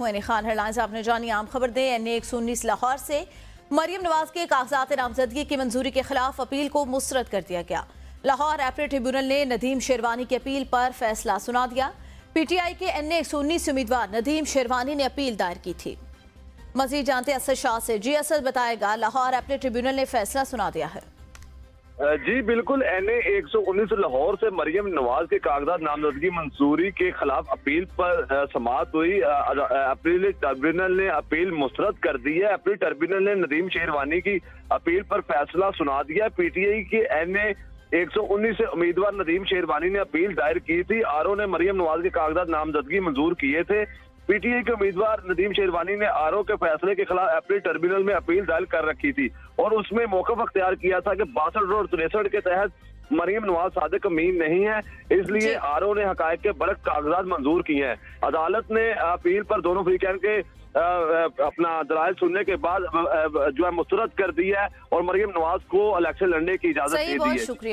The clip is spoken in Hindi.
हूँ एनी खान। हेडलाइंस आपने जानी। आम खबर दें। NA 119 लाहौर से मरियम नवाज के कागजात नामजदगी की मंजूरी के खिलाफ अपील को मुस्तरद कर दिया गया। लाहौर एपरेट ट्रिब्यूनल ने नदीम शेरवानी की अपील पर फैसला सुना दिया। PTI के NA 119 उम्मीदवार नदीम शेरवानी ने अपील दायर की थी। मजीद जानते असद शाह से। जी असद बताएगा, लाहौर एपरेट ट्रिब्यूनल ने फैसला सुना दिया है। जी बिल्कुल, NA 119 लाहौर से मरियम नवाज के कागजात नामजदगी मंजूरी के खिलाफ अपील पर समाअत हुई। अपील ट्रिब्यूनल ने अपील मुस्तरद कर दी है। अपील ट्रिब्यूनल ने नदीम शेरवानी की अपील पर फैसला सुना दिया। PTI के NA 119 से उम्मीदवार नदीम शेरवानी ने अपील दायर की थी। RO ने मरियम नवाज के कागजात नामजदगी मंजूर किए थे। PTI के उम्मीदवार नदीम शेरवानी ने RO के फैसले के खिलाफ अपील ट्रिब्यूनल में अपील दायर कर रखी थी और उसमें मौक़िफ़ अख्तियार किया था कि 62 और 63 के तहत मरियम नवाज सादिक अमीन नहीं है, इसलिए RO ने हकायक के बरक कागजात मंजूर किए हैं। अदालत ने अपील पर दोनों फरीकैन के अपना दलाइल सुनने के बाद जो है मुस्तरद कर दी है और मरियम नवाज को इलेक्शन लड़ने की इजाजत दे दी है। शुक्रिया।